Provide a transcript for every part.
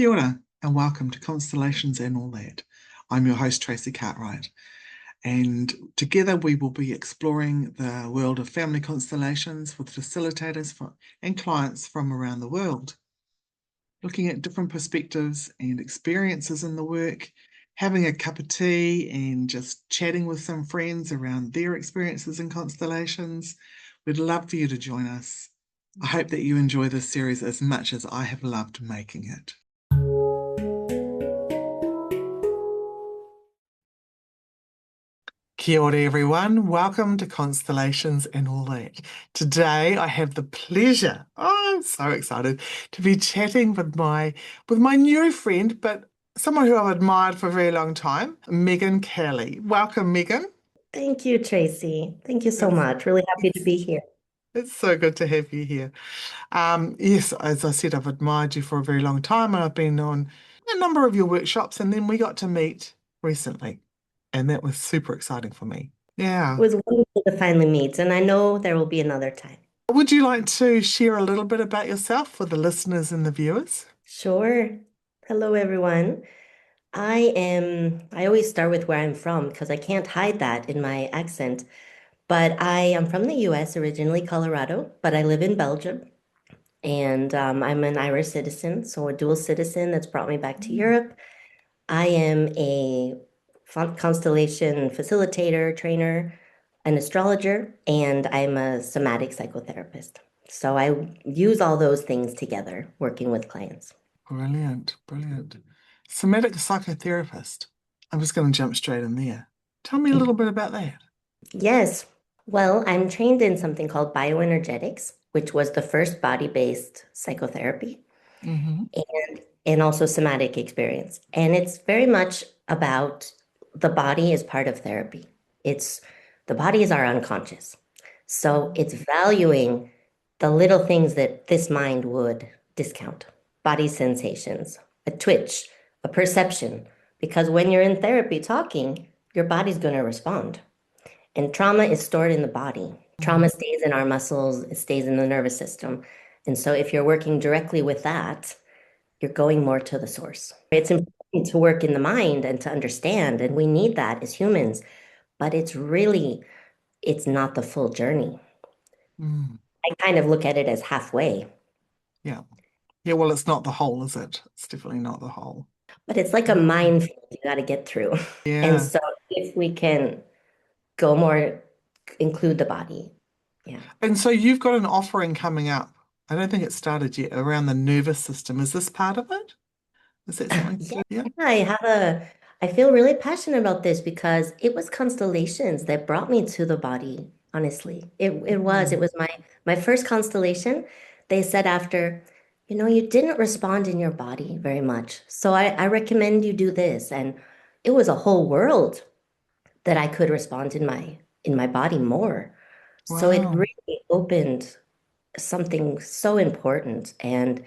Kia ora, and welcome to Constellations and All That. I'm your host, Tracy Cartwright, and together we will be exploring the world of family constellations with facilitators and clients from around the world, looking at different perspectives and experiences in the work, having a cup of tea and just chatting with some friends around their experiences in constellations. We'd love for you to join us. I hope that you enjoy this series as much as I have loved making it. Kia ora everyone, welcome to Constellations and All That. Today I have the pleasure, I'm so excited, to be chatting with my new friend, but someone who I've admired for a very long time, Meghan Kelly. Welcome, Meghan. Thank you, Tracy. Thank you so It's, much. Really happy to it's, be here. it's so good to have you here. Yes, as I said, I've admired you for a very long time, and I've been on a number of your workshops, and then we got to meet recently, and that was super exciting for me. It Yeah. was wonderful to finally meet, and I know there will be another time. Would you like to share a little bit about yourself for the listeners and the viewers? Sure. Hello, everyone. I always start with where I'm from because I can't hide that in my accent. But I am from the US, originally Colorado, but I live in Belgium. And I'm an Irish citizen, so a dual citizen that's brought me back to Mm. Europe. I am a constellation facilitator, trainer, an astrologer, and I'm a somatic psychotherapist. So I use all those things together working with clients. Brilliant, brilliant. Somatic psychotherapist. I'm just going to jump straight in there. Tell me a little bit about that. Yes. Well, I'm trained in something called bioenergetics, which was the first body-based psychotherapy, Mm-hmm. and also somatic experience. And it's very much about the body is part of therapy. It's the body is our unconscious. So it's valuing the little things that this mind would discount. Body sensations, a twitch, a perception. Because when you're in therapy talking, your body's going to respond. And trauma is stored in the body. Mm-hmm. Trauma stays in our muscles, it stays in the nervous system. And so if you're working directly with that, you're going more to the source. It's important to work in the mind and to understand, and we need that as humans, but it's not the full journey. Mm. I kind of look at it as halfway, Yeah. Yeah, well, it's not the whole, is it? It's definitely not the whole. but it's like a Mm. minefield you got to get through. And Yeah. so if we can go more, include the body. Yeah. And so you've got an offering coming up. I don't think it started yet around the nervous system. Is this part of it? Is that something to Yeah, do? Yeah. I feel really passionate about this because it was constellations that brought me to the body, honestly. It Mm. was my first constellation. They said after, you didn't respond in your body very much. So I recommend you do this. And it was a whole world that I could respond in my body more. So it Wow. really opened something so important. And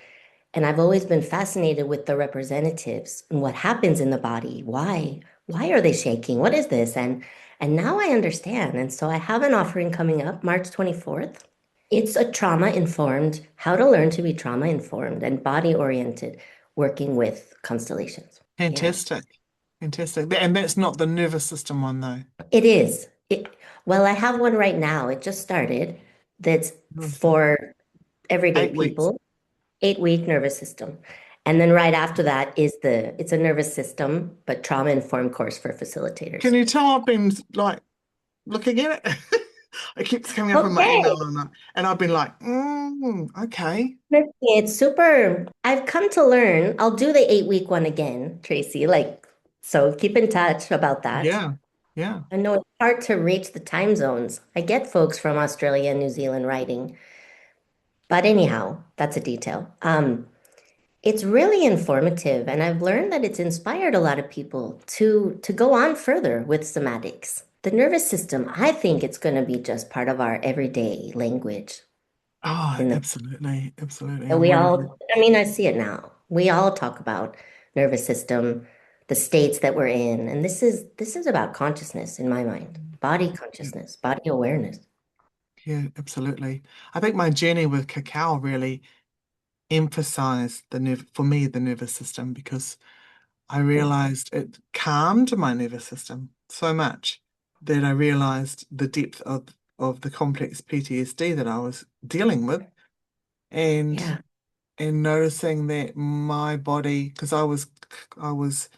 I've always been fascinated with the representatives and what happens in the body. Why? Why are they shaking? What is this? And now I understand. And so I have an offering coming up March 24th. It's a trauma informed, how to learn to be trauma informed and body oriented, working with constellations. Yeah, Fantastic. Fantastic. And that's not the nervous system one, though. it is. Well, I have one right now. It just started that's Awesome. for everyday 8 weeks. people. 8-week nervous system. And then right after that is it's a nervous system, but trauma-informed course for Can facilitators. you tell I've been like looking at it? It keeps coming up in my Okay. email and I've been like, okay. It's super. I've come to learn. I'll do the 8-week one again, Tracy. So keep in touch about that. Yeah. Yeah. I know it's hard to reach the time zones. I get folks from Australia and New Zealand writing, but anyhow, that's a detail. It's really informative, and I've learned that it's inspired a lot of people to go on further with somatics. The nervous system, I think it's going to be just part of our everyday language. Oh, In the absolutely. Absolutely. and I'm we really all, I mean, I see it now. We all talk about nervous system, the states that we're in, and this is about consciousness in my mind. Body yeah, consciousness, body awareness. yeah, absolutely. I think my journey with cacao really emphasize for me, the nervous system, because I Yeah. realized it calmed my nervous system so much that I realized the depth of the complex PTSD that I was dealing with, and Yeah. noticing that my body, because I was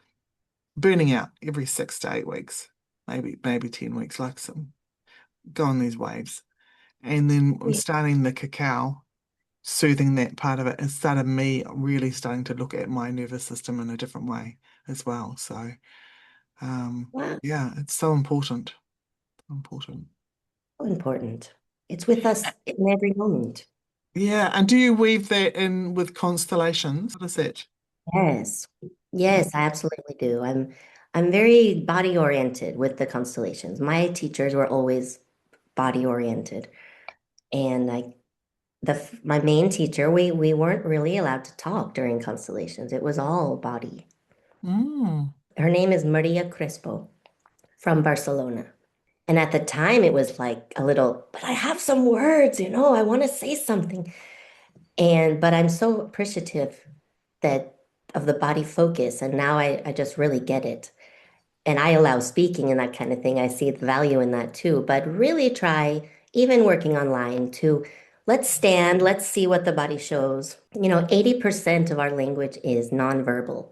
burning out every 6 to 8 weeks, maybe 10 weeks, like some go on these waves. And then I'm Yeah. starting the cacao, soothing that part of it. It started me really starting to look at my nervous system in a different way as well. So Wow. yeah, it's so important. Important. So important. It's with us in every moment. Yeah, and do you weave that in with constellations? What is that? Yes. Yes, I absolutely do. I'm very body oriented with the constellations. My teachers were always body oriented. And my main teacher, we weren't really allowed to talk during constellations. It was all body. Mm, Her name is Maria Crespo from Barcelona. And at the time it was like a little, but I have some words, I want to say something. But I'm so appreciative that of the body focus. And now I just really get it. And I allow speaking and that kind of thing. I see the value in that too. But really try, even working online, to let's stand, let's see what the body shows. 80% of our language is nonverbal.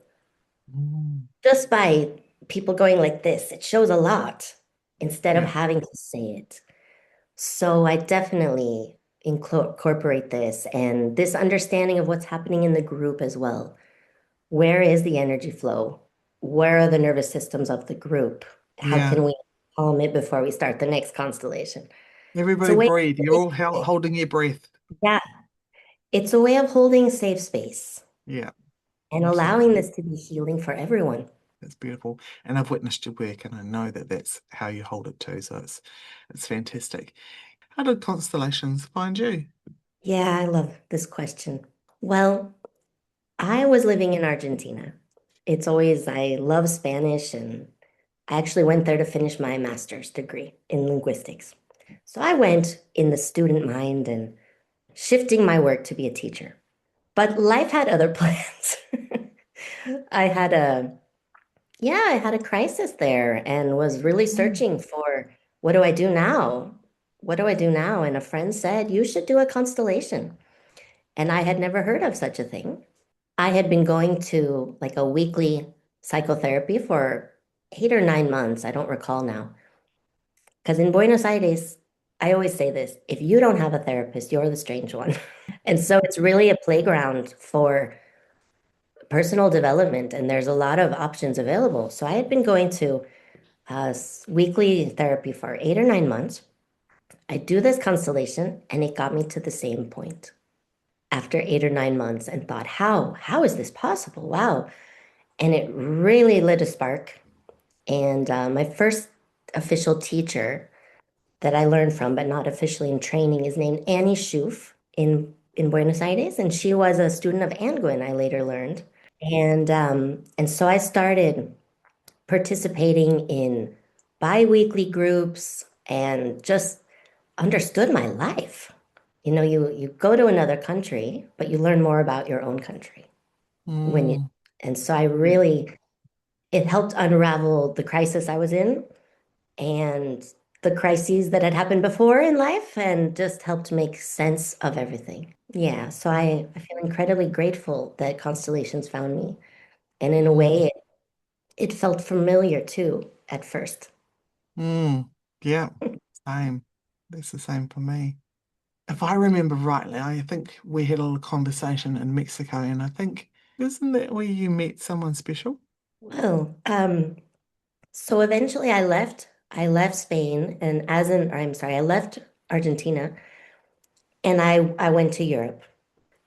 mm, Just by people going like this, it shows a lot instead of yeah, having to say it. So I definitely incorporate this and this understanding of what's happening in the group as well. Where is the energy flow? Where are the nervous systems of the group? How yeah. can we calm it before we start the next constellation? It's Everybody a way breathe. You're all holding your breath. yeah, it's a way of holding safe space Yeah, and allowing absolutely. this to be healing for everyone. That's beautiful. And I've witnessed your work, and I know that that's how you hold it too. So it's fantastic. How did constellations find you? Yeah, I love this question. Well, I was living in Argentina. I love Spanish, and I actually went there to finish my master's degree in linguistics. So I went in the student mind and shifting my work to be a teacher. But life had other plans. I had a, yeah, I had a crisis there and was really Mm, searching for what do I do now? What do I do now? And a friend said, you should do a constellation. And I had never heard of such a thing. I had been going to like a weekly psychotherapy for 8 or 9 months. I don't recall now. Because in Buenos Aires, I always say this, if you don't have a therapist, you're the strange one. And so it's really a playground for personal development, and there's a lot of options available. So I had been going to weekly therapy for 8 or 9 months. I do this constellation, and it got me to the same point after 8 or 9 months and thought, how is this possible? Wow. And it really lit a spark. And my first official teacher that I learned from, but not officially in training, is named Annie Schoof in Buenos Aires, and she was a student of Angwin, I later learned. And so I started participating in bi-weekly groups and just understood my life. You go to another country, but you learn more about your own country when you mm, and so I yeah, really it helped unravel the crisis I was in and the crises that had happened before in life and just helped make sense of everything. Yeah, so I feel incredibly grateful that Constellations found me. And in a mm, way, it felt familiar too at first. mm, yeah, same. That's the same for me. If I remember rightly, I think we had a little conversation in Mexico, and I think, isn't that where you met someone special? Well, so eventually I left. I left Spain and or I'm sorry, I left Argentina and I went to Europe.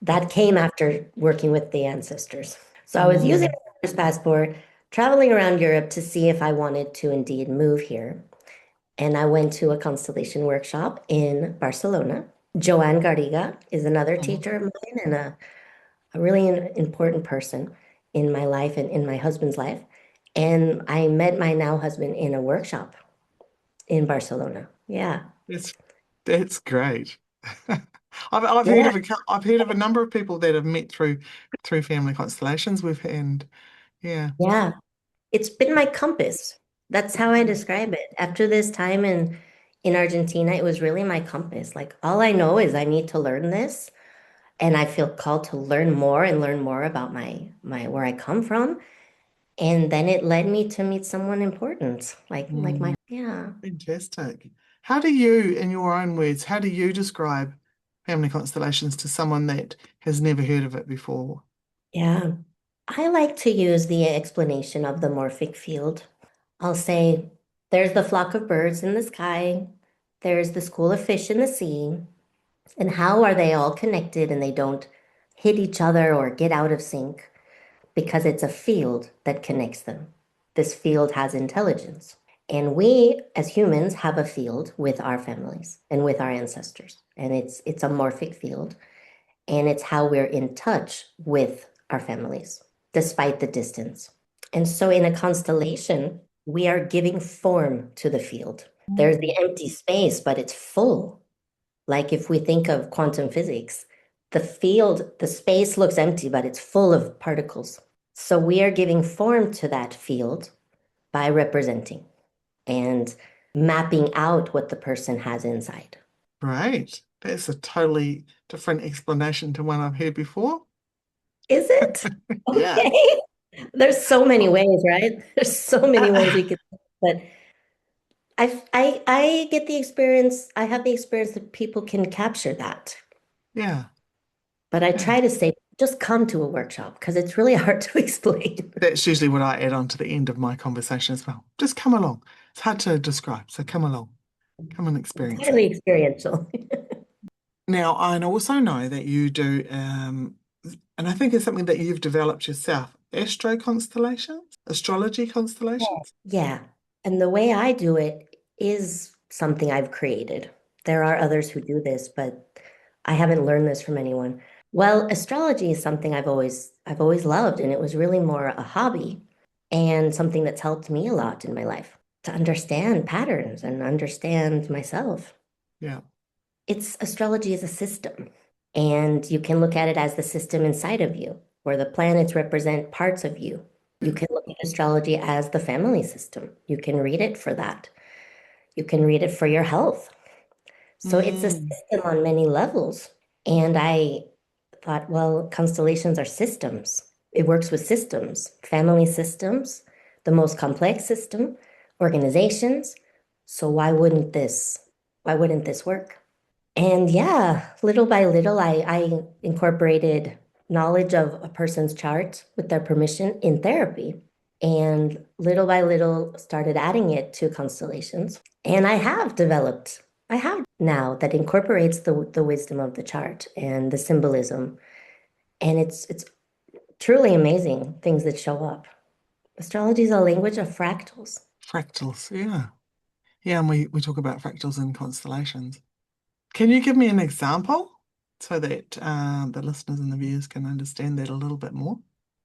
That came after working with the ancestors. So I was using Mm, my passport, traveling around Europe to see if I wanted to indeed move here. And I went to a constellation workshop in Barcelona. Joanne Garriga is another mhm. teacher of mine and a really important person in my life and in my husband's life. And I met my now husband in a workshop in Barcelona. Yeah. That's great. I've heard Yeah, of I've heard of a number of people that have met through family constellations. Yeah. yeah. It's been my compass. That's how I describe it. After this time in Argentina, it was really my compass. Like all I know is I need to learn this, and I feel called to learn more and learn more about my where I come from. And then it led me to meet someone important, like my Mm, yeah. fantastic. How do you, in your own words, how do you describe family constellations to someone that has never heard of it before? Yeah. I like to use the explanation of the morphic field. I'll say there's the flock of birds in the sky, there's the school of fish in the sea, and how are they all connected and they don't hit each other or get out of sync because it's a field that connects them. This field has intelligence. And we as humans have a field with our families and with our ancestors. And it's a morphic field. And it's how we're in touch with our families, despite the distance. And so in a constellation, we are giving form to the field. There's the Mm. empty space, but it's full. Like if we think of quantum physics, the field, the space looks empty, but it's full of particles. So we are giving form to that field by representing and mapping out what the person has inside. Great. That's a totally different explanation to one I've heard before. Is it? Yeah. Okay. There's so many ways, right? There's so many ways we could, but I get the experience, I have the experience that people can capture that. Yeah. But I Yeah. try to say, just come to a workshop because it's really hard to explain. That's usually what I add on to the end of my conversation as well. Just come along. It's hard to describe, so come along. Come and It's experience it. highly experiential. Now, I also know that you do, and I think it's something that you've developed yourself, Astro Constellations, Astrology Constellations. Yeah. And the way I do it is something I've created. There are others who do this, but I haven't learned this from anyone. Well, astrology is something I've always loved, and it was really more a hobby and something that's helped me a lot in my life to understand patterns and understand myself. Yeah. It's astrology is a system, and you can look at it as the system inside of you, where the planets represent parts of you. You can look at astrology as the family system. You can read it for that. You can read it for your health. So it's a Mm, system on many levels. And I thought, well, constellations are systems. It works with systems, family systems, the most complex system, organizations. So why wouldn't this work? And yeah, little by little, I incorporated knowledge of a person's chart with their permission in therapy. And little by little, started adding it to constellations. And I have now that incorporates the wisdom of the chart and the symbolism. And it's truly amazing things that show up. Astrology is a language of fractals. fractals. Yeah. Yeah. And we talk about fractals and constellations. Can you give me an example so that the listeners and the viewers can understand that a little bit more?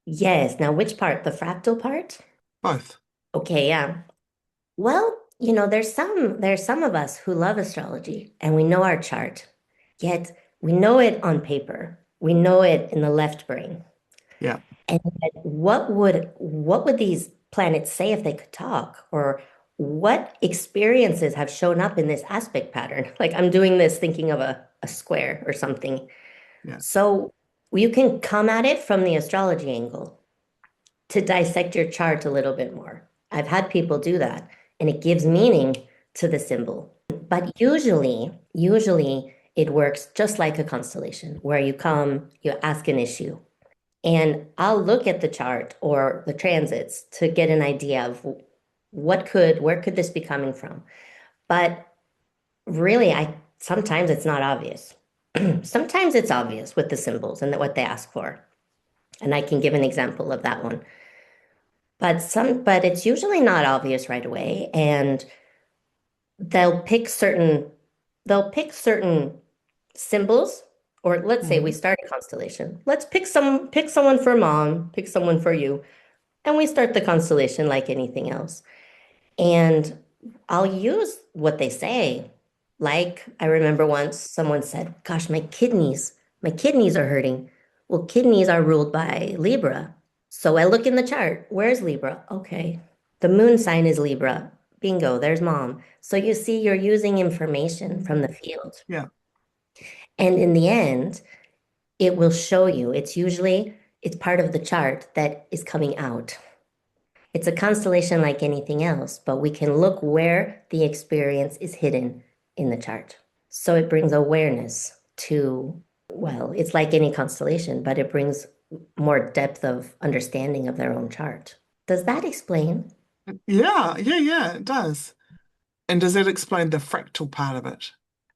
Yes. Now, which part? The fractal part? Both. Okay, yeah. Well, there's some of us who love astrology and we know our chart, yet we know it on paper. We know it in the left brain. Yeah. And yet what would these planets say if they could talk? Or what experiences have shown up in this aspect pattern? Like I'm doing this thinking of a square or something. Yeah. So you can come at it from the astrology angle to dissect your chart a little bit more. I've had people do that, and it gives meaning to the symbol. But usually it works just like a constellation, where you come, you ask an issue, and I'll look at the chart or the transits to get an idea of where could this be coming from. But really, I sometimes it's not obvious. Sometimes it's obvious with the symbols and what they ask for. And I can give an example of that one. But it's usually not obvious right away, and they'll pick certain they'll pick certain symbols, or let's say we Mhm. start a constellation. Let's pick someone for mom, pick someone for you, and we start the constellation like anything else. And I'll use what they say, Like I remember once someone said, "Gosh, my kidneys are hurting." Well, kidneys are ruled by Libra. So I look in the chart. Where's Libra? Okay. The moon sign is Libra. Bingo, there's mom. So you see, you're using information from the field. Yeah. And in the end, it will show you. It's part of the chart that is coming out. It's a constellation like anything else, but we can look where the experience is hidden in the chart. So it brings awareness to, well, it's like any constellation, but it brings more depth of understanding of their own chart. Does that explain? Yeah, it does. And does that explain the fractal part of it?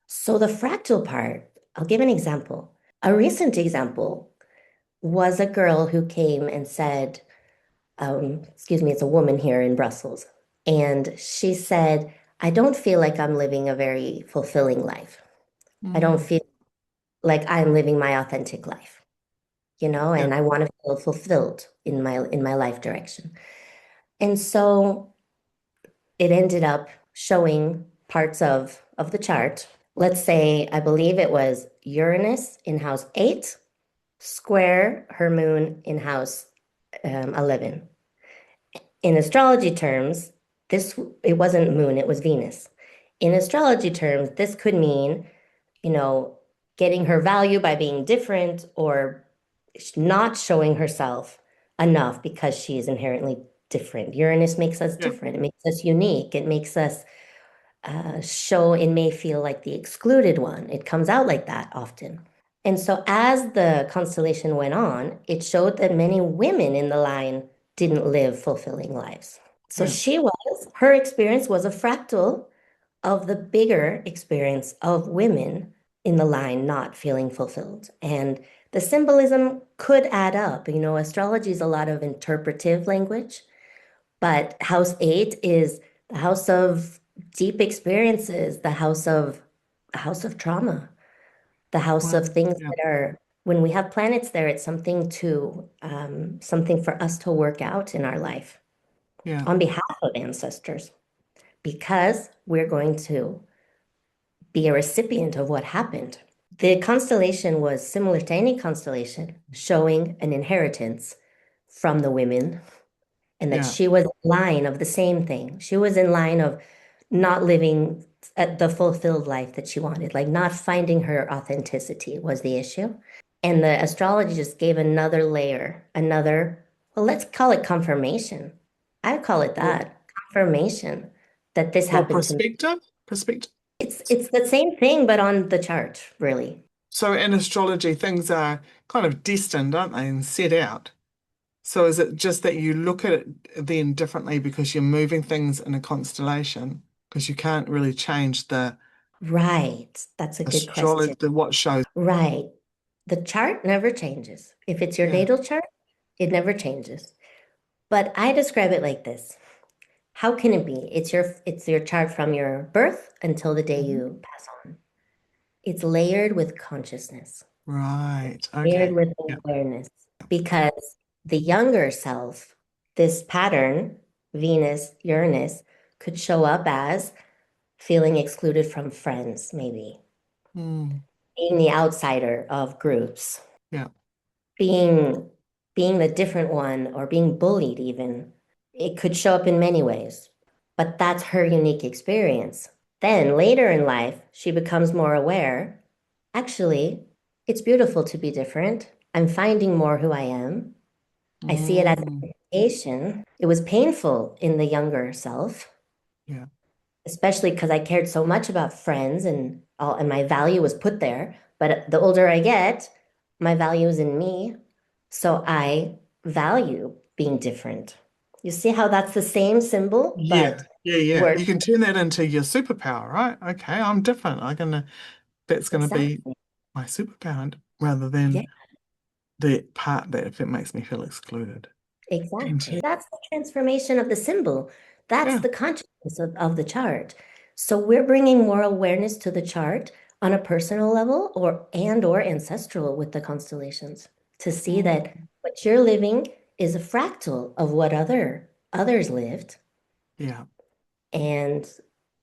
So the fractal part, I'll give an example. A recent example was a girl who came and said, excuse me, it's a woman here in Brussels. And she said, I don't feel like I'm living a very fulfilling life. I don't Mm, feel like I'm living my authentic life, yeah, and I want to feel fulfilled in my life direction. And so it ended up showing parts of the chart. Let's say, I believe it was Uranus in house 8, square her moon in house 11. In astrology terms, this it wasn't moon, it was Venus. In astrology terms, this could mean, you know, getting her value by being different or not showing herself enough because she is inherently different. Uranus makes us yeah, different. It makes us unique. It makes us show and may feel like the excluded one. It comes out like that often. And so as the constellation went on, it showed that many women in the line didn't live fulfilling lives. So yeah, her experience was a fractal of the bigger experience of women in the line not feeling fulfilled. And the symbolism could add up. Astrology is a lot of interpretive language, but house 8 is the house of deep experiences, the house of trauma, the house wow, of things yeah, that are, when we have planets there, it's something for us to work out in our life yeah, on behalf of ancestors, because we're going to be a recipient of what happened. The constellation was similar to any constellation, showing an inheritance from the women, and that yeah, she was in line of the same thing. She was in line of not living at the fulfilled life that she wanted, like not finding her authenticity was the issue. And the astrology just gave another layer, well, let's call it confirmation. I call it or, that, confirmation that this or happened to me. perspective. It's the same thing, but on the chart, really. So in astrology, things are kind of destined, aren't they, and set out. So is it just that you look at it then differently because you're moving things in a constellation because you can't really change the Right. That's a good question. astrology, the what shows? Right. The chart never changes. If it's your Yeah. natal chart, it never changes. But I describe it like this. How can it be? It's your chart from your birth until the day Mhm. you pass on. It's layered with consciousness, Right. layered Okay. with Yeah. awareness, because the younger self, this pattern, Venus, Uranus, could show up as feeling excluded from friends, maybe Mm, being the outsider of groups, yeah. being being the different one, or being bullied even. It could show up in many ways, but that's her unique experience. Then later in life, she becomes more aware. Actually, it's beautiful to be different. I'm finding more who I am. I see it as Mm, an invitation. It was painful in the younger self, yeah. especially because I cared so much about friends and all, and my value was put there. But the older I get, my value is in me. So I value being different. You see how that's the same symbol, Yeah. but Yeah. word. You can turn that into your superpower, right? Okay, I'm different. That's gonna be Exactly. my superpower rather Yeah, than the part that if it makes me feel excluded. exactly. Into That's the transformation of the symbol. That's yeah. the consciousness of the chart. So we're bringing more awareness to the chart on a personal level or ancestral with the constellations, to see that Mm, what you're living is a fractal of what others lived. yeah. And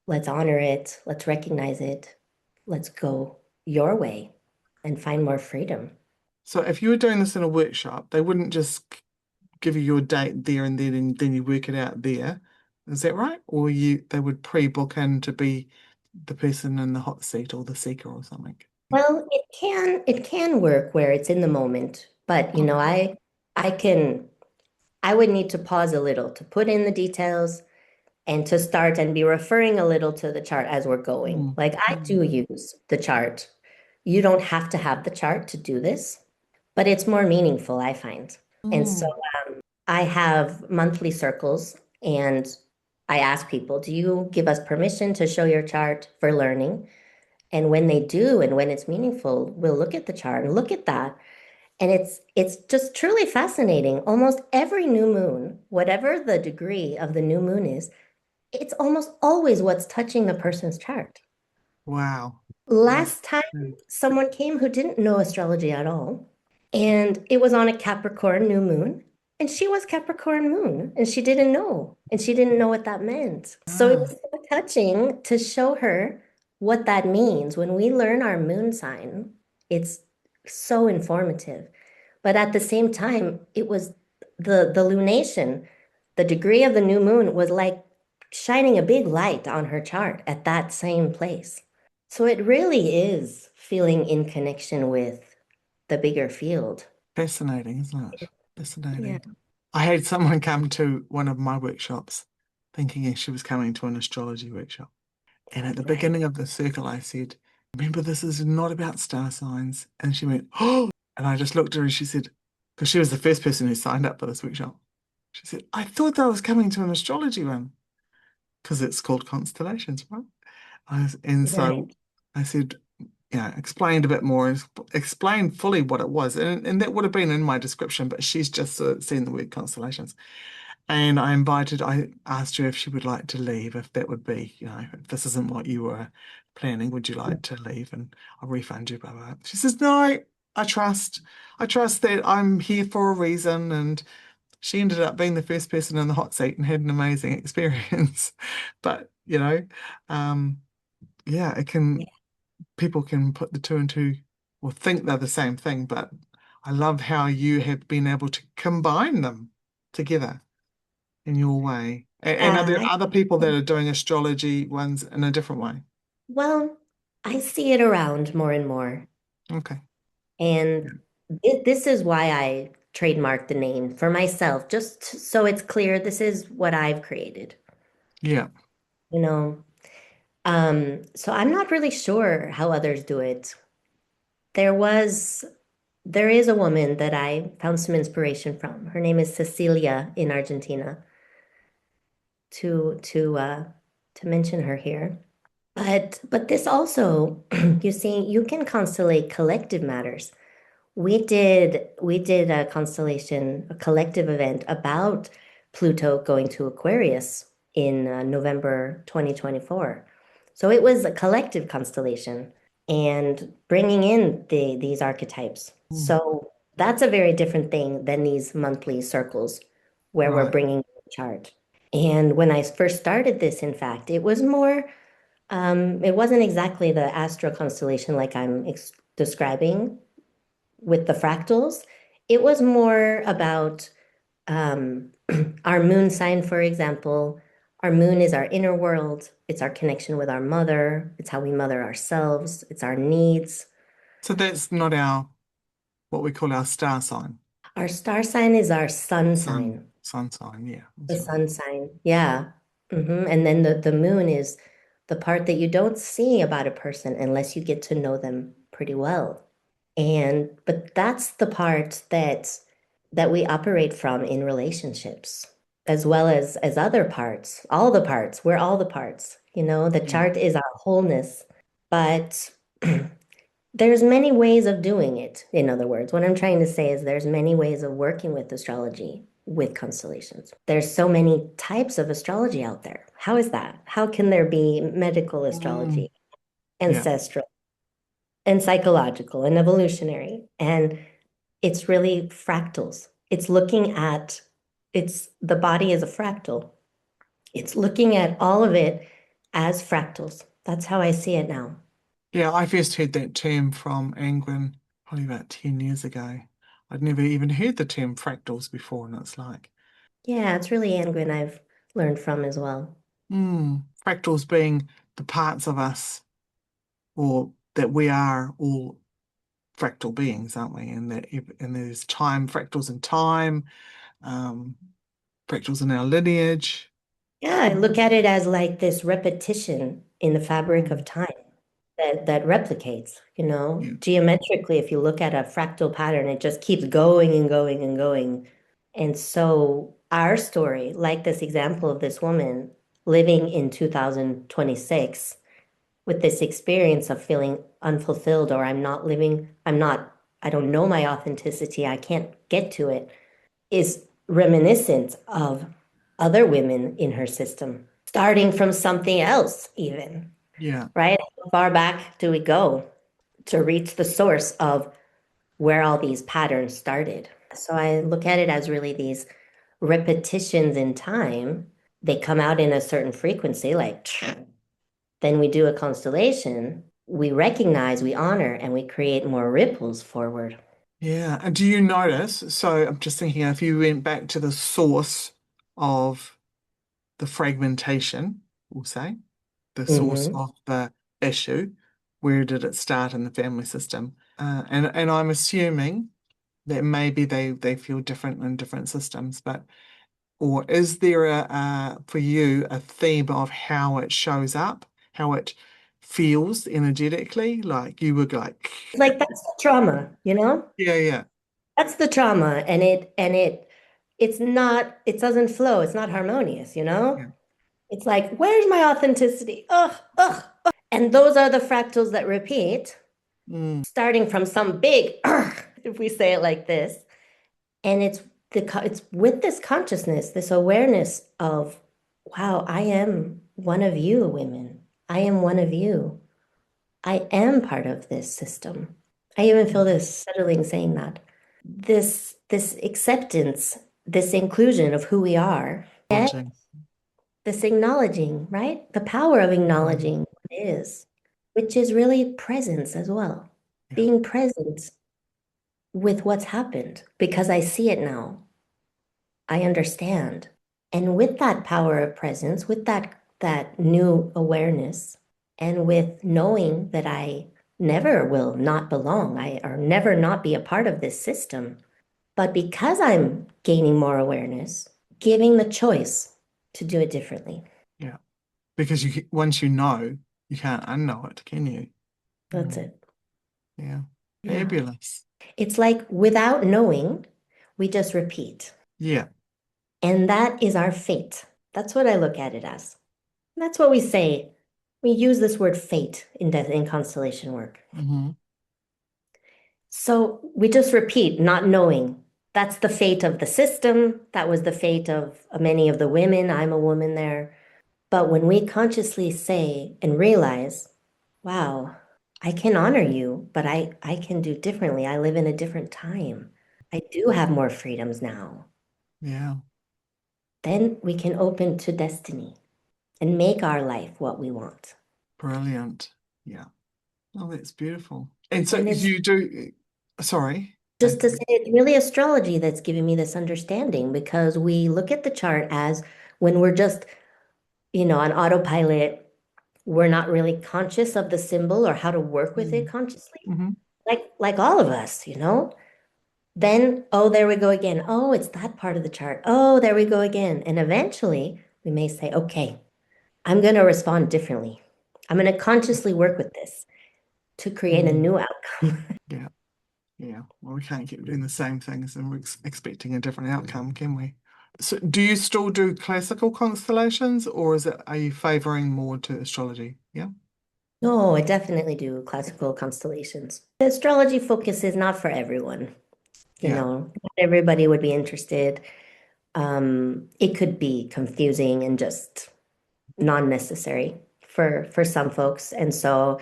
Let's honor it. Let's recognize it. Let's go your way and find more freedom. So if you were doing this in a workshop, they wouldn't just give you your date there and then you work it out there. Is that right? Or they would pre-book in to be the person in the hot seat or the seeker or something. Well, it can work where it's in the moment, but Okay. I would need to pause a little to put in the details and to start and be referring a little to the chart as we're going. Mm, Like I mm, do use the chart. You don't have to have the chart to do this, but it's more meaningful, I find. And so mm. I have monthly circles and I ask people, do you give us permission to show your chart for learning? And when they do, and when it's meaningful, we'll look at the chart and look at that. And it's just truly fascinating. Almost every new moon, whatever the degree of the new moon is, it's almost always what's touching the person's chart. Wow. That's Last time good. someone came who didn't know astrology at all, and it was on a Capricorn new moon, and she was Capricorn moon, and she didn't know what that meant. So it was Ah, so touching to show her what that means. When we learn our moon sign, it's so informative. But at the same time, it was the lunation, the degree of the new moon was like shining a big light on her chart at that same place. So it really is feeling in connection with the bigger field. fascinating, isn't it? Yeah, Fascinating. I had someone come to one of my workshops thinking she was coming to an astrology workshop. And at the right. beginning of the circle, I said, remember, this is not about star signs. And she went, oh. And I just looked at her and she said, because she was the first person who signed up for this workshop. She said, I thought I was coming to an astrology one because it's called Constellations, right? And so Right. I said, yeah, explained a bit more, explained fully what it was. And that would have been in my description, but she's just seen the word constellations. And I asked her if she would like to leave, if that would be, if this isn't what you were planning, would you like to leave? And I'll refund you, blah, blah, blah. She says, no, I trust. I trust that I'm here for a reason. And she ended up being the first person in the hot seat and had an amazing experience. But, um, yeah, people can put the two and two or think they're the same thing, but I love how you have been able to combine them together in your way. And are there I, other people that are doing astrology ones in a different way? well, I see it around more and more. Okay. And this is why I trademarked the name for myself, just so it's clear this is what I've created, Yeah. you know. So I'm not really sure how others do it. There was, there is a woman that I found some inspiration from. Her name is Cecilia in Argentina, to to uh to mention her here. But this also, you see, you can constellate collective matters. We did a constellation, a collective event about Pluto going to Aquarius in November 2024. So it was a collective constellation and bringing in these archetypes. Mm. So that's a very different thing than these monthly circles where we're Right. bringing the chart. And when I first started this, in fact, it was more, it wasn't exactly the astro constellation like I'm ex describing with the fractals. It was more about um, our moon sign, for example. Our moon is our inner world. It's our connection with our mother. It's how we mother ourselves. It's our needs. So that's not what we call our star sign. Our star sign is our sun Sun, sign, sun sign. Yeah, the that's right. sun sign. Yeah. And then the moon is the part that you don't see about a person unless you get to know them pretty well. But that's the part that we operate from in relationships, as well as other parts, all the parts. We're all the parts. The Yeah. chart is our wholeness, but there's many ways of doing it. In other words, what I'm trying to say is there's many ways of working with astrology, with constellations. There's so many types of astrology out there. How is that? How can there be medical Mm. astrology, Yeah. ancestral, and psychological and evolutionary? And it's really fractals. It's looking at, it's the body is a fractal. It's looking at all of it as fractals. That's how I see it now. Yeah, I first heard that term from Angwin probably about 10 years ago. I'd never even heard the term fractals before, and it's like, Yeah, it's really Angwin I've learned from as well. fractals being the parts of us, or that we are all fractal beings, aren't we? And there's fractals in time, um, fractals in our lineage. Yeah, I look at it as like this repetition in the fabric of Mm, time that replicates, yeah, geometrically. If you look at a fractal pattern, it just keeps going and going and going. And so our story, like this example of this woman living in 2026 with this experience of feeling unfulfilled, or I don't know my authenticity, I can't get to it, is reminiscent of other women in her system, starting from something else, even, yeah, right? How far back do we go to reach the source of where all these patterns started? So I look at it as really these repetitions in time. They come out in a certain frequency, like then we do a constellation, we recognize, we honor, and we create more ripples forward. yeah. And do you notice? So I'm just thinking if you went back to the source of the fragmentation, we'll say, the source Hmm. of the issue, where did it start in the family system? And I'm assuming that maybe they feel different in different systems, but or is there for you a theme of how it shows up, how it feels energetically? Like you were like, Like that's the trauma. yeah, yeah, That's the trauma, it's not, it doesn't flow, it's not harmonious. yeah, It's like, where's my authenticity? Ugh, ugh. And those are the fractals that repeat, mm, starting from some big, if we say it like this. And it's with this consciousness, this awareness of, wow, I am one of you, women. I am one of you. I am part of this system. I even feel this settling saying that. This acceptance, this inclusion of who we are, yet lodging. this acknowledging, right? The power of Mhm. acknowledging what is, which is really presence as well. Yeah, Being present with what's happened because I see it now. I understand. And with that power of presence, with that new awareness, and with knowing that I never will not belong, I or never not be a part of this system. But because I'm gaining more awareness, giving the choice to do it differently. yeah. Because once you know, you can't unknow it, can you? That's Mm, it. yeah, Yeah. fabulous. It's like without knowing, we just repeat. Yeah. And that is our fate. That's what I look at it as. That's what we say. We use this word fate in constellation work. Hmm. So we just repeat, not knowing. That's the fate of the system. That was the fate of many of the women. I'm a woman there. But when we consciously say and realize, wow, I can honor you, but I can do differently. I live in a different time. I do have more freedoms now. Yeah. Then we can open to destiny and make our life what we want. Brilliant. Yeah. Oh, that's beautiful. And so And it's you do, sorry. just to say, it's really astrology that's giving me this understanding because we look at the chart as when we're just, on autopilot, we're not really conscious of the symbol or how to work with it consciously. Mm-hmm. Like all of us. Then, oh, there we go again. Oh, it's that part of the chart. Oh, there we go again. And eventually we may say, okay, I'm going to respond differently. I'm going to consciously work with this to create a Mm, new outcome. yeah. Yeah. Well, we can't keep doing the same things and we're expecting a different outcome, can we? So do you still do classical constellations or are you favoring more to astrology? Yeah. No, I definitely do classical constellations. The astrology focus is not for everyone. Yeah. Not everybody would be interested. It could be confusing and just non-necessary for some folks. And so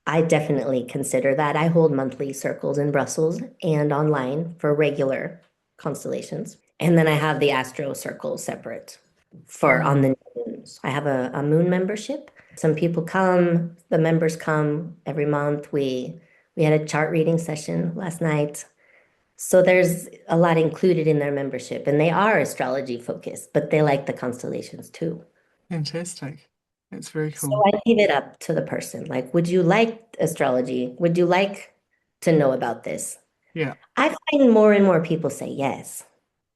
I definitely consider that. I hold monthly circles in Brussels and online for regular constellations. And then I have the Astro Circle separate for on Mm, the moons. I have a moon membership. Some people come, the members come every month. We had a chart reading session last night. So there's a lot included in their membership, and they are astrology focused, but they like the constellations too. Fantastic. That's very So cool. I leave it up to the person. Like, would you like astrology? Would you like to know about this? Yeah. I find more and more people say yes,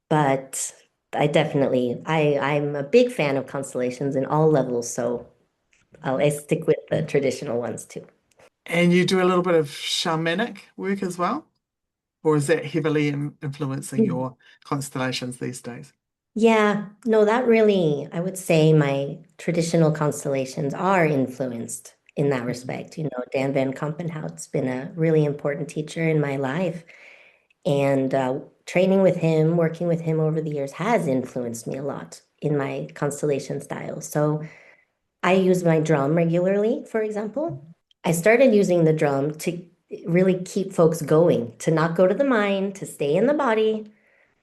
but I'm a big fan of constellations in all levels, so I stick with the traditional ones too. And you do a little bit of shamanic work as well? Or is that heavily influencing your constellations these days? Yeah, no, that really, I would say my traditional constellations are influenced in that Mhm. respect. You know, Dan Van Kampenhout's been a really important teacher in my life. And training with him, working with him over the years has influenced me a lot in my constellation style. So I use my drum regularly, for example. I started using the drum to really keep folks going, to not go to the mind, to stay in the body,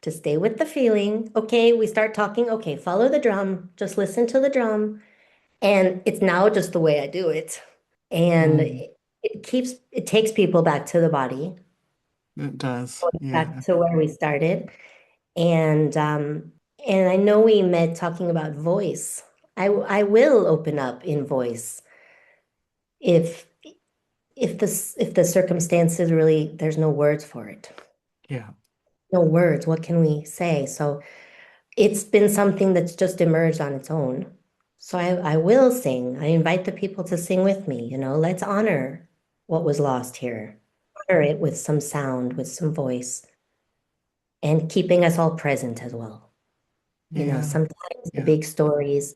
to stay with the feeling. Okay, we start talking. Okay, follow the drum, just listen to the drum. And it's now just the way I do it. And Mm, it takes people back to the body, it does. back Yeah. to where we started. And and I know we met talking about voice. I will open up in voice if if the circumstances really there's no words for it. Yeah. No words. What can we say? So it's been something that's just emerged on its own. So I will sing. I invite the people to sing with me. You know, let's honor what was lost here. Honor it with some sound, with some voice, and keeping us all present as well. You know, Yeah. sometimes the Yeah. big stories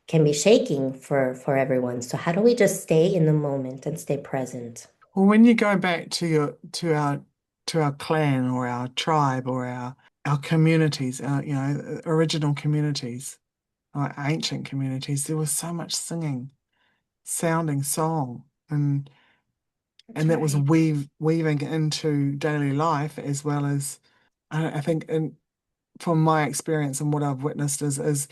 can be shaking for everyone. So how do we just stay in the moment and stay present? Well, when you go back to our clan or our tribe or our communities, our original communities, our ancient communities, there was so much singing, sounding song, That's and that was right. weaving into daily life as well as I think from my experience and what I've witnessed is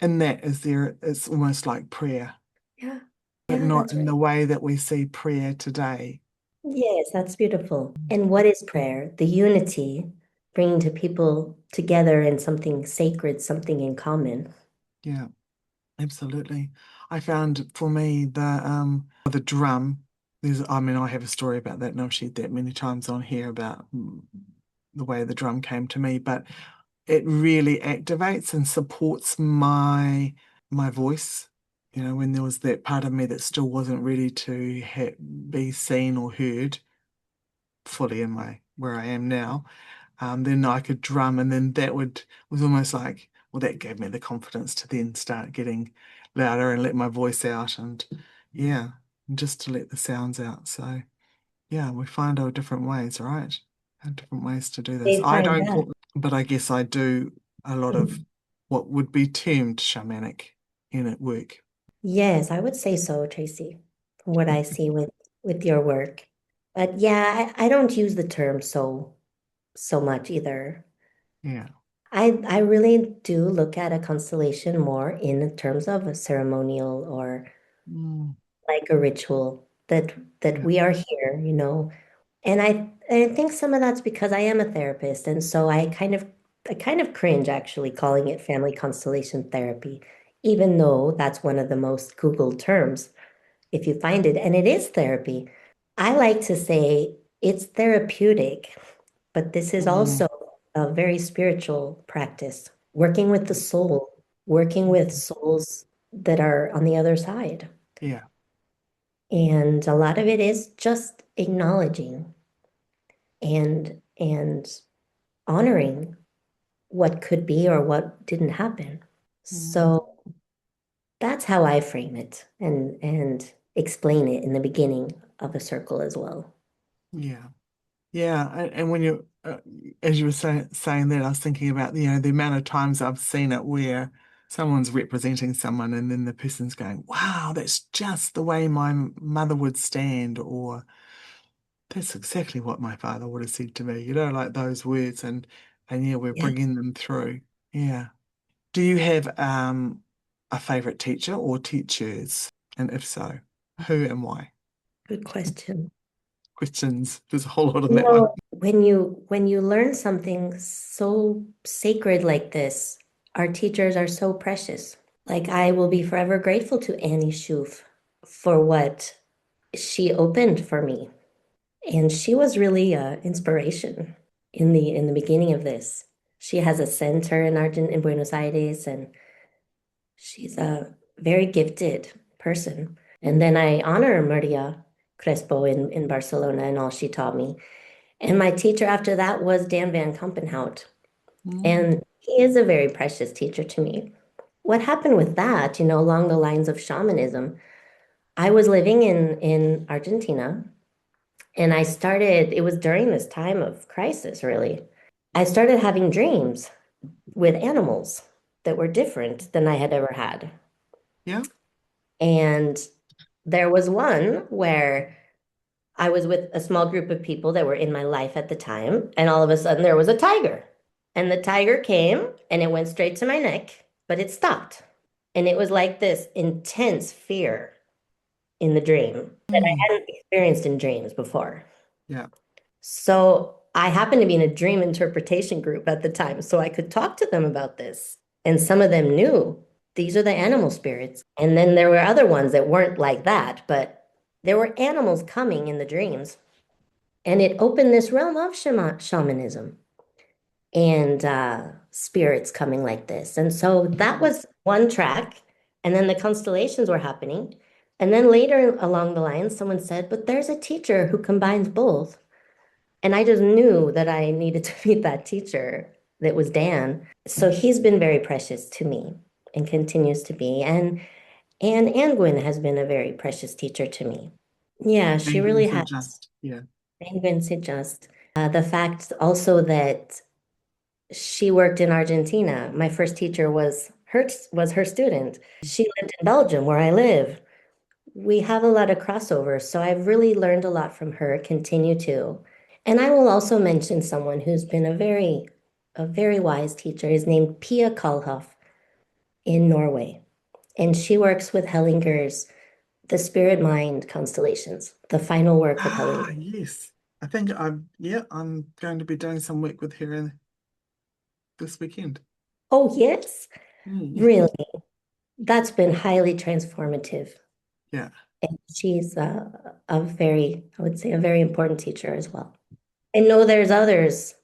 in that is there it's almost like prayer, Yeah. but Yeah, not that's in right. the way that we see prayer today. Yes, that's beautiful. And what is prayer? The unity, bringing to people together in something sacred, something in common. Yeah, absolutely. I found for me the drum, I mean I have a story about that and I've shared that many times on here about the way the drum came to me, but it really activates and supports my voice. You know, when there was that part of me that still wasn't ready to be seen or heard fully in my where I am now, then I could drum, and then that would was almost like, well, that gave me the confidence to then start getting louder and let my voice out, and yeah, just to let the sounds out. So yeah, we find our different ways, right? Our different ways to do this. They I find don't that. call, but I guess I do a lot of what would be termed shamanic unit work. Yes, I would say so, Tracy, from what I see with your work. But yeah, I don't use the term so much either. Yeah. I really do look at a constellation more in terms of a ceremonial or Mm, like a ritual that yeah. we are here, you know. And I think some of that's because I am a therapist, and so I kind of cringe actually calling it family constellation therapy, even though that's one of the most Googled terms if you find it, and it is therapy. I like to say it's therapeutic, but this is Mm, also a very spiritual practice, working with the soul, working with souls that are on the other side. yeah. And a lot of it is just acknowledging and honoring what could be or what didn't happen. Mm, So that's how I frame it and explain it in the beginning of a circle as well. yeah. Yeah, and when you, as you were saying that, I was thinking about, the amount of times I've seen it where someone's representing someone and then the person's going, wow, that's just the way my mother would stand, or that's exactly what my father would have said to me, like those words, and yeah, we're Yeah. bringing them through. Yeah. Do you have a favorite teacher or teachers? And if so, who and why? Good question. Questions. There's a whole lot in You that one. know, when you learn something so sacred like this, our teachers are so precious. Like I will be forever grateful to Annie Schoof for what she opened for me. And she was really inspiration in the beginning of this. She has a center in Buenos Aires, and she's a very gifted person. And then I honor Maria Crespo in Barcelona and all she taught me. And my teacher after that was Dan van Kampenhout. Mm. And he is a very precious teacher to me. What happened with that, along the lines of shamanism, I was living in Argentina and it was during this time of crisis, really. I started having dreams with animals that were different than I had ever had. Yeah. And there was one where I was with a small group of people that were in my life at the time, and all of a sudden there was a tiger. And the tiger came and it went straight to my neck, but it stopped. And it was like this intense fear in the dream that I Mm. hadn't experienced in dreams before. Yeah. So I happened to be in a dream interpretation group at the time, so I could talk to them about this. And some of them knew these are the animal spirits. And then there were other ones that weren't like that, but there were animals coming in the dreams. And it opened this realm of shamanism and spirits coming like this. And so that was one track. And then the constellations were happening. And then later along the line, someone said, but there's a teacher who combines both. And I just knew that I needed to meet that teacher that was Dan. So he's been very precious to me and continues to be. And Angwin has been a very precious teacher to me. Yeah, she really Penguins are has. just, yeah. Angwin just the fact also that she worked in Argentina. My first teacher was her student. She lived in Belgium, where I live. We have a lot of crossover, so I've really learned a lot from her, continue to. And I will also mention someone who's been a very wise teacher. Is named Pia Kalhoff in Norway. And she works with Hellinger's The Spirit Mind Constellations, the final work of Ah, Hellinger. yes. I think I'm going to be doing some work with her this weekend. Oh, yes, Mm. really. That's been highly transformative. Yeah. And she's I would say, a very important teacher as well. I know there's others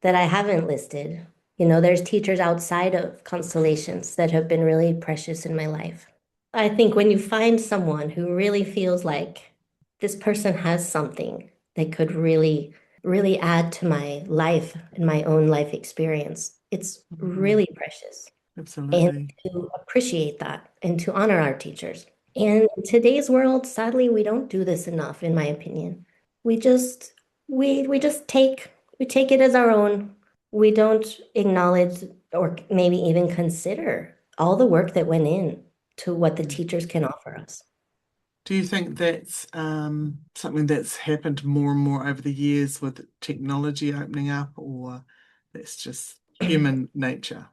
that I haven't listed. There's teachers outside of constellations that have been really precious in my life. I think when you find someone who really feels like this person has something that could really, really add to my life and my own life experience, it's Mm. really precious. And Absolutely. to appreciate that and to honor our teachers. And in today's world, sadly, we don't do this enough, in my opinion. We just we just take it as our own. We don't acknowledge or maybe even consider all the work that went in to what the Yeah. teachers can offer us. Do you think that's something that's happened more and more over the years with technology opening up, or that's just human nature?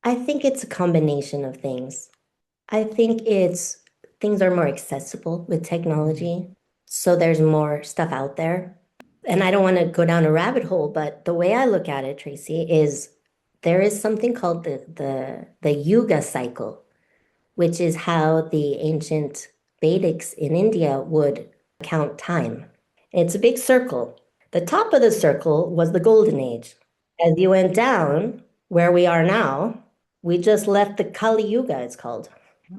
I think it's a combination of things. I think it's things are more accessible with Mm. technology, so there's more stuff out there. And I don't want to go down a rabbit hole, but the way I look at it, Tracy, is there is something called the Yuga cycle, which is how the ancient Vedics in India would count time. It's a big circle. The top of the circle was the golden age. As you went down, where we are now, we just left the Kali Yuga, it's called.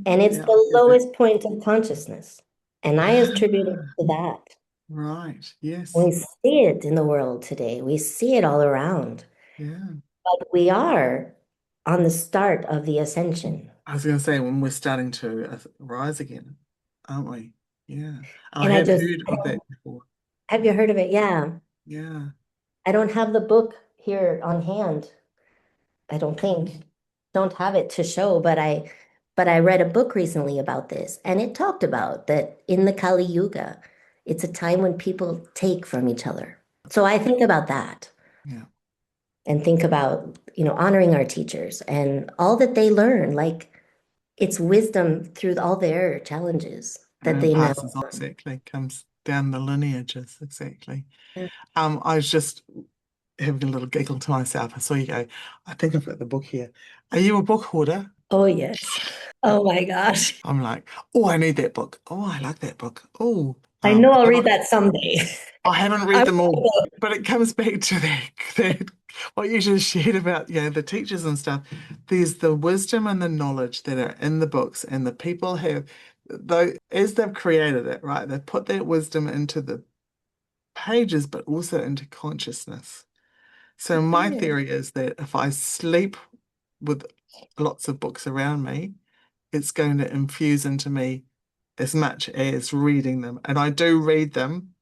And it's Yeah, the is it? lowest point of consciousness. And I attribute it Ah, to that. right. Yes. We see it in the world today. We see it all around. Yeah. But we are on the start of the ascension. I was going to say when we're starting to rise again, aren't we? Yeah. I And have heard I of that don't, before. have you heard of it? Yeah. Yeah. I don't have the book here on hand. I don't think. Don't have it to show, but I read a book recently about this, and it talked about that in the Kali Yuga, it's a time when people take from each other. So I think about that Yeah. and think about, honoring our teachers and all that they learn. Like it's wisdom through all their challenges that And it they know. passes on, exactly, comes down the lineages, exactly. Yeah. I was just having a little giggle to myself. I saw you go, I think I've got the book here. Are you a book hoarder? Oh, yes. Oh my gosh. I'm like, oh, I need that book. Oh, I like that book. Oh, I know I'll but read that someday. I haven't read I'm them all. But it comes back to that what you just shared about, the teachers and stuff. There's the wisdom and the knowledge that are in the books, and the people have, though, as they've created it, right? They've put that wisdom into the pages, but also into consciousness. So my yeah. theory is that if I sleep with lots of books around me, it's going to infuse into me as much as reading them. And I do read them,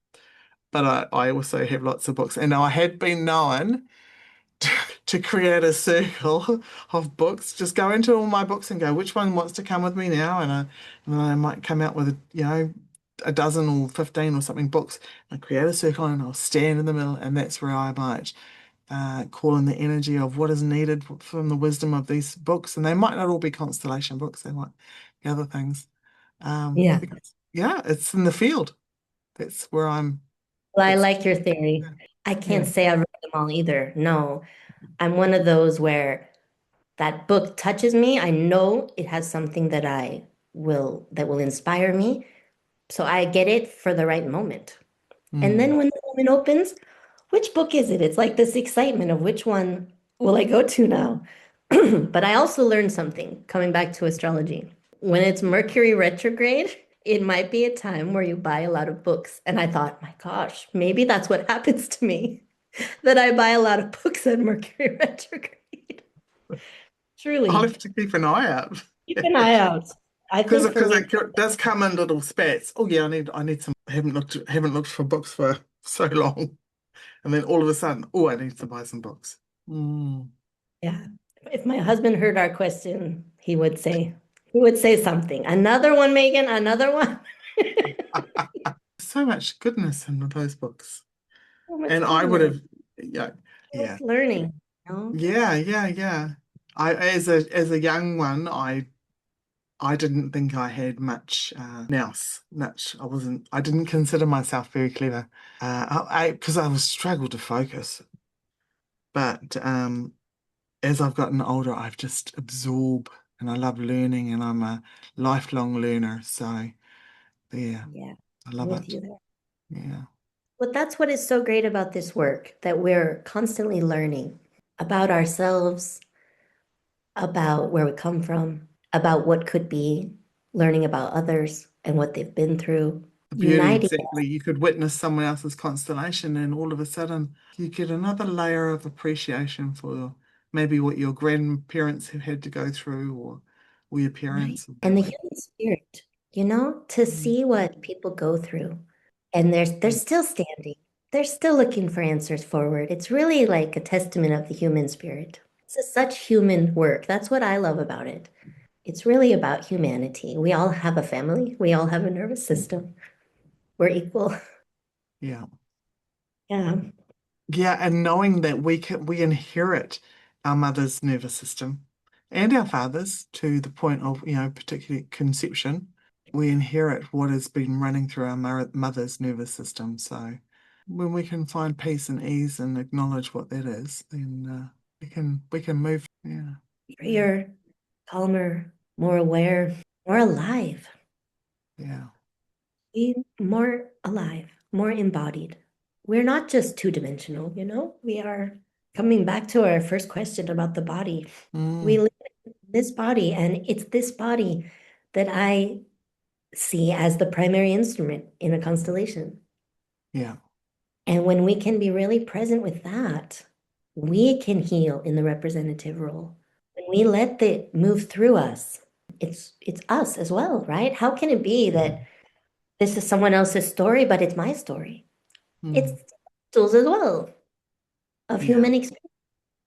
but I also have lots of books. And I had been known to create a circle of books, just go into all my books and go, which one wants to come with me now? And I might come out with, a dozen or 15 or something books. I create a circle and I'll stand in the middle, and that's where I might call in the energy of what is needed from the wisdom of these books. And they might not all be constellation books, they might be other things. Yeah. Because, yeah, it's in the field. That's where Well, I it's, like your theory. yeah, I yeah. can't say I read them all either. No, I'm one of those where that book touches me. I know it has something that will inspire me. So I get it for the right moment. And Mm. then when the moment opens, which book is it? It's like this excitement of which one will I go to now? But I also learned something coming back to astrology. When it's Mercury retrograde, it might be a time where you buy a lot of books. And I thought, my gosh, maybe that's what happens to me, that I buy a lot of books at Mercury retrograde. I'll Truly, have to keep an eye out. keep an eye out. I Because think for me, it does come in little spats. Oh yeah, I need some. I haven't looked for books for so long, and then all of a sudden, oh, I need to buy some books. Mm. yeah, if my husband heard our question, he would say something. Another one, Megan, another one. So much goodness in those books, So much and I would goodness. have, yeah, So yeah, much learning, you know? yeah, yeah, yeah. I as a young one, I didn't think I had much nous, much. I didn't consider myself very clever. Because I was struggled to focus. But as I've gotten older, I've just absorbed, and I love learning, and I'm a lifelong learner. So yeah, Yeah, I I'm love with it. you there. Yeah. But that's what is so great about this work, that we're constantly learning about ourselves, about where we come from, about what could be, learning about others and what they've been through, The beauty, uniting. exactly. You could witness someone else's constellation, and all of a sudden you get another layer of appreciation for maybe what your grandparents have had to go through, or your Right. parents. And the human spirit, to Mm. see what people go through. And they're Mm. still standing. They're still looking for answers forward. It's really like a testament of the human spirit. It's such human work. That's what I love about it. It's really about humanity. We all have a family. We all have a nervous system. We're equal. Yeah. Yeah. Yeah, and knowing that we inherit our mother's nervous system and our father's, to the point of, particularly conception, we inherit what has been running through our mother's nervous system. So when we can find peace and ease and acknowledge what that is, then we can move. Yeah, yeah, Freer, calmer, more aware, more alive. yeah. Be more alive, more embodied. We're not just two-dimensional. We are coming back to our first question about the body. We Mm, live in this body, and it's this body that I see as the primary instrument in a constellation. yeah. And when we can be really present with that, we can heal in the representative role. When we let it move through us, it's us as well, right? How can it be that this is someone else's story, but it's my story? It's Mm, tools as well of yeah. human experience.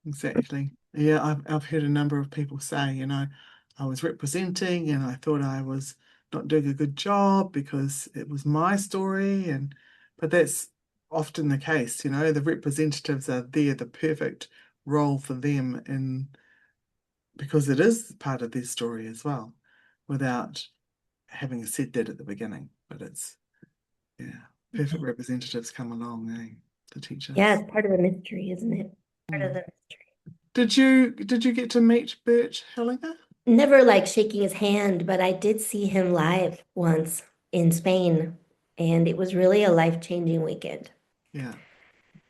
Exactly. Yeah, I've heard a number of people say, I was representing and I thought I was not doing a good job because it was my story, but that's often the case, the representatives are there, the perfect role for them, and because it is part of their story as well. without having said that at the beginning. But it's, yeah, perfect representatives come along, to teach Yeah, us. it's part of the mystery, isn't it? Part of Mm. the mystery. Did you get to meet Bert Hellinger? Never like shaking his hand, but I did see him live once in Spain, and it was really a life-changing weekend. Yeah.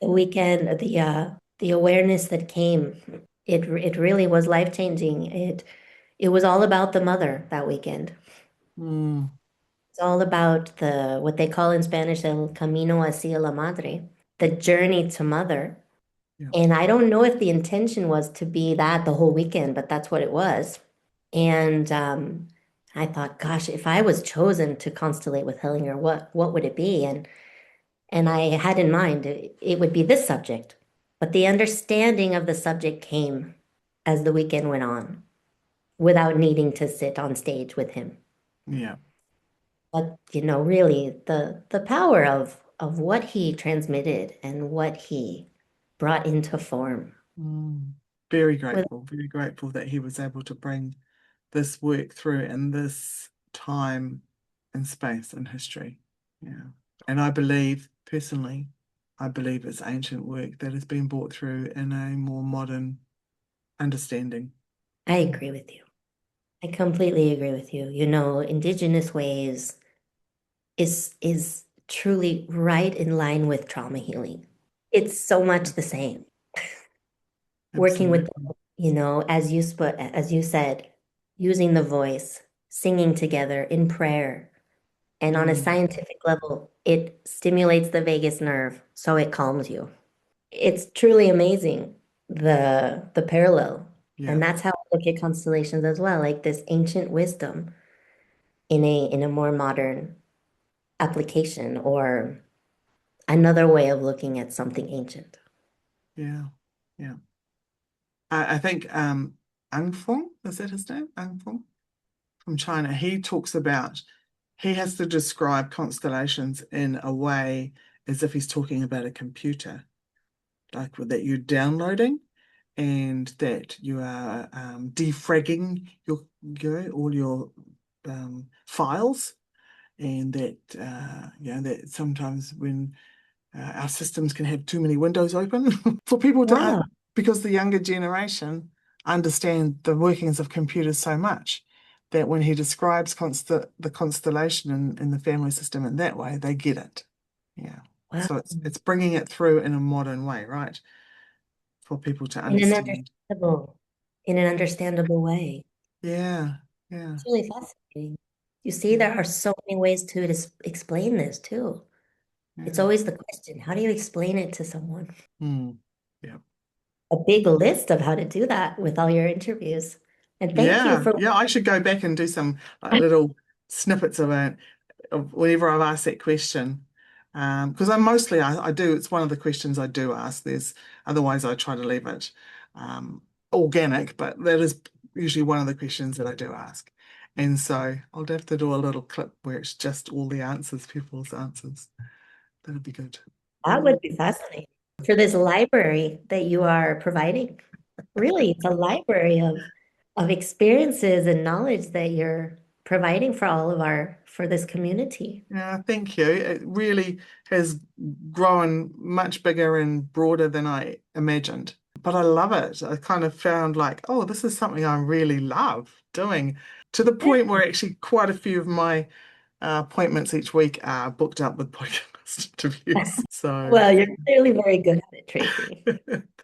The weekend, the awareness that came, it really was life-changing. It was all about the mother that weekend. Mm. It's all about the what they call in Spanish el camino hacia la madre, the journey to mother. Yeah. And I don't know if the intention was to be that the whole weekend, but that's what it was. And I thought, gosh, if I was chosen to constellate with Hellinger, what would it be? And I had in mind it would be this subject. But the understanding of the subject came as the weekend went on without needing to sit on stage with him. Yeah. But really the power of what he transmitted and what he brought into form. Mm. With Very grateful that he was able to bring this work through in this time and space in history. Yeah. And I believe, personally, I believe it's ancient work that has been brought through in a more modern understanding. I agree with you. I completely agree with you. Indigenous ways is truly right in line with trauma healing. It's so much the same. Working with, Absolutely. as you said, using the voice, singing together in prayer. And on a Mm. scientific level, it stimulates the vagus nerve, so it calms you. It's truly amazing, the parallel. Yeah. And that's how I look at constellations as well, like this ancient wisdom in a more modern application or another way of looking at something ancient. Yeah. Yeah. I think Anfeng, is that his name? Anfeng from China. He talks about he has to describe constellations in a way as if he's talking about a computer, like that you're downloading and that you are defragging all your files, and that that sometimes when our systems can have too many windows open for people to Wow. because the younger generation understand the workings of computers so much that when he describes the constellation in the family system in that way, they get it. Yeah. Wow. So it's bringing it through in a modern way, right? For people to In an understand. understandable, in an understandable way. Yeah, yeah, It's really fascinating. You see, yeah, there are so many ways to explain this too. It's yeah. always the question, how do you explain it to someone? Hmm. Yeah. A big list of how to do that with all your interviews. And thank you Yeah, for yeah, I should go back and do some like little snippets of it of whenever I've asked that question. Because I do, it's one of the questions I do ask. Otherwise I try to leave it organic, but that is usually one of the questions that I do ask. And so I'll have to do a little clip where it's just all the answers, people's answers. That'd be good. that would be fascinating. For this library that you are providing. Really, it's a library of experiences and knowledge that you're providing for for this community. Yeah, thank you. It really has grown much bigger and broader than I imagined. But I love it. I kind of found like, oh, this is something I really love doing to the Yeah. point where actually quite a few of my appointments each week are booked up with podcast interviews. So Well, you're clearly very good at it, Tracy.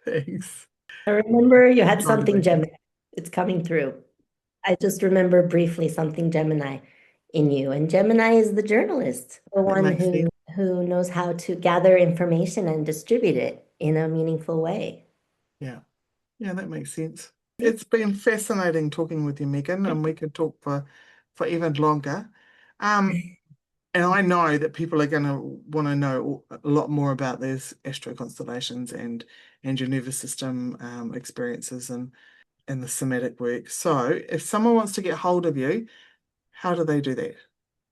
thanks. I remember you I'm had trying to something be. Gemini. It's coming through. I just remember briefly something Gemini in you. And Gemini is the journalist, the That one makes sense. who knows how to gather information and distribute it in a meaningful way. Yeah. Yeah, that makes sense. It's been fascinating talking with you, Megan, and we could talk for even longer. Um, and I know that people are going to want to know a lot more about these astro constellations and your nervous system experiences and the somatic work. So, if someone wants to get hold of you, how do they do that?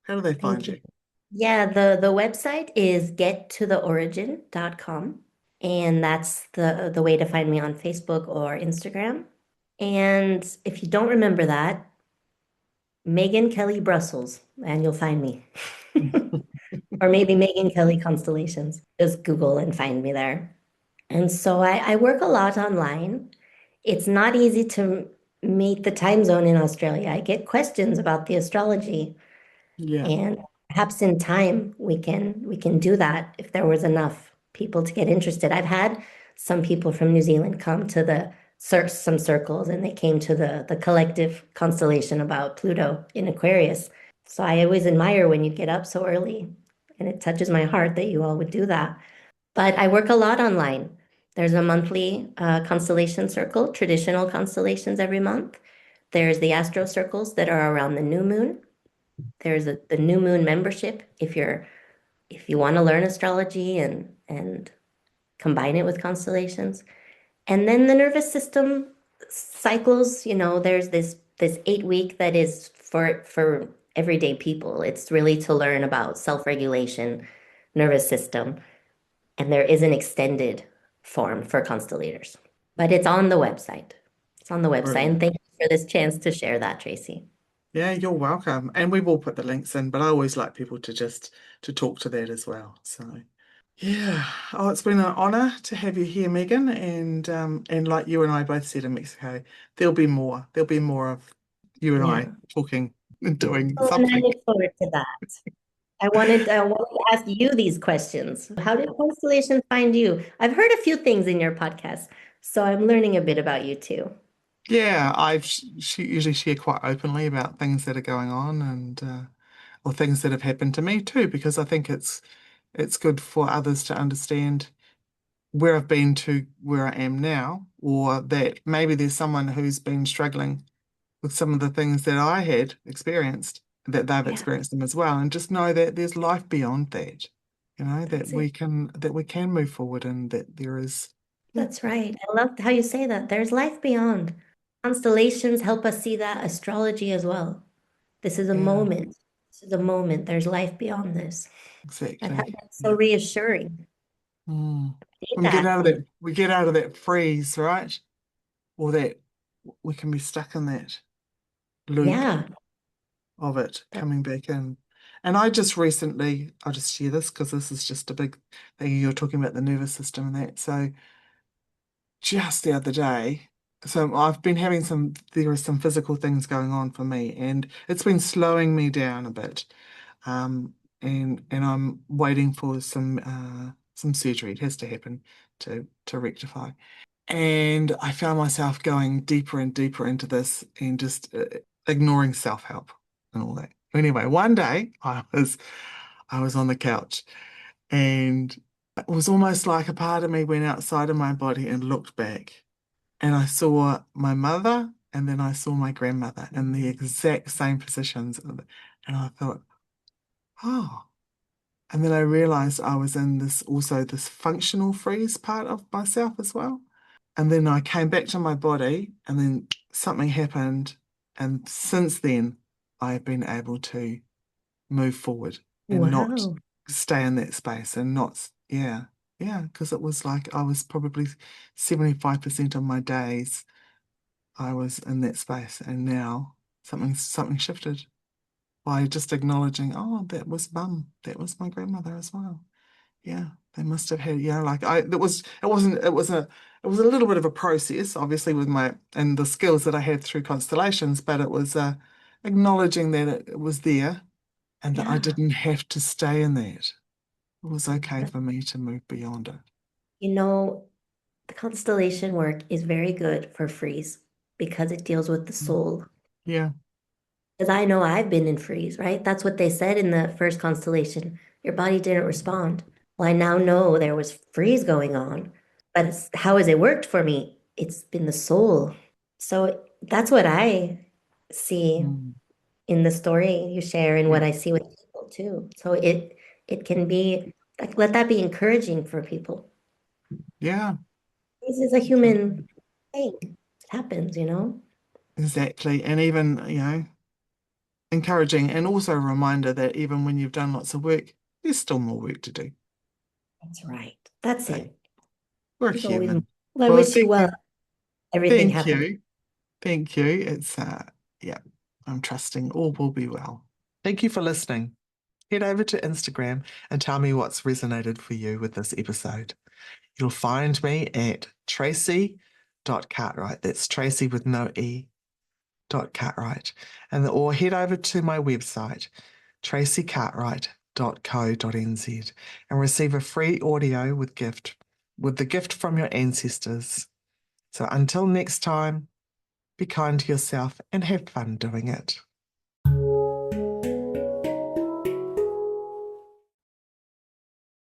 How do they find Thank you. you? Yeah, the website is gettotheorigin.com, and that's the way to find me on Facebook or Instagram. And if you don't remember that, Meghan Kelly Brussels, and you'll find me. Or maybe Meghan Kelly Constellations. Just Google and find me there. And so I work a lot online. It's not easy to meet the time zone in Australia. I get questions about the astrology, Yeah, and perhaps in time we can do that if there was enough people to get interested. I've had some people from New Zealand come to some circles, and they came to the collective constellation about Pluto in Aquarius. So I always admire when you get up so early, and it touches my heart that you all would do that. But I work a lot online. There's a monthly constellation circle, traditional constellations every month. There's the astro circles that are around the new moon. There's the new moon membership if you want to learn astrology and combine it with constellations. And then the nervous system cycles, there's this 8 week that is for everyday people. It's really to learn about self-regulation, nervous system. And there is an extended form for constellators, but it's on the website. It's on the website. And brilliant. thank you for this chance to share that, Tracy. Yeah, you're welcome. And we will put the links in, but I always like people to just to talk to that as well. So yeah. Oh, it's been an honor to have you here, Megan. And like you and I both said in Mexico, there'll be more. There'll be more of you and I Yeah. talking and doing Oh, and I something. look forward to that. I wanted to ask you these questions. How did Constellation find you? I've heard a few things in your podcast, so I'm learning a bit about you too. Yeah, she usually share quite openly about things that are going on and or things that have happened to me too, because I think it's good for others to understand where I've been to where I am now, or that maybe there's someone who's been struggling with some of the things that I had experienced, that they've Yeah, experienced them as well, and just know that there's life beyond that, that that's it. we can move forward and that there is, yeah, That's right. I love how you say that. There's life beyond. Constellations help us see that astrology as well. This is a yeah, moment. This is a moment. There's life beyond this. I exactly. find that so Yeah. reassuring. Mm. Need When we get that. out of that, we get out of that freeze, right? Or that we can be stuck in that loop Yeah. of it That, coming back in. And I just recently, I'll just share this because this is just a big thing. You're talking about the nervous system and that. So just the other day, so I've been having there are some physical things going on for me, and it's been slowing me down a bit. And I'm waiting for some surgery. It has to happen to rectify. And I found myself going deeper and deeper into this and just ignoring self-help and all that. Anyway, one day I was on the couch and it was almost like a part of me went outside of my body and looked back. And I saw my mother and then I saw my grandmother in the exact same positions. And I thought, oh. And then I realized I was in this functional freeze part of myself as well. And then I came back to my body, and then something happened. And since then, I've been able to move forward and not wow. stay in that space and not, yeah, yeah, because it was like I was probably 75% of my days I was in that space. And now something shifted by just acknowledging, oh, that was mum, that was my grandmother as well. Yeah, they must have had, like it was a little bit of a process, obviously, with my and the skills that I had through constellations, but it was acknowledging that it was there and that I Yeah. didn't have to stay in that. It was okay But, for me to move beyond it. you know, the constellation work is very good for freeze because it deals with the Mm. soul. Yeah, Because I know I've been in freeze, right? That's what they said in the first constellation. Your body didn't respond. Well, I now know there was freeze going on, but how has it worked for me? It's been the soul. So that's what I see mm, in the story you share and yeah, what I see with people too. So it can be like let that be encouraging for people. yeah, This is a exactly. human thing. It happens. Exactly. And even, encouraging and also a reminder that even when you've done lots of work, there's still more work to do. That's right. That's Hey, it. we're There's always more. human. Well, I Well, wish you well. Everything thank happens. you. Thank you. It's yeah. I'm trusting all will be well. Thank you for listening. Head over to Instagram and tell me what's resonated for you with this episode. You'll find me at tracy.cartwright. That's Tracy with no E, .cartwright. Or head over to my website, tracycartwright.co.nz, and receive a free audio with the gift from your ancestors. So until next time, be kind to yourself and have fun doing it.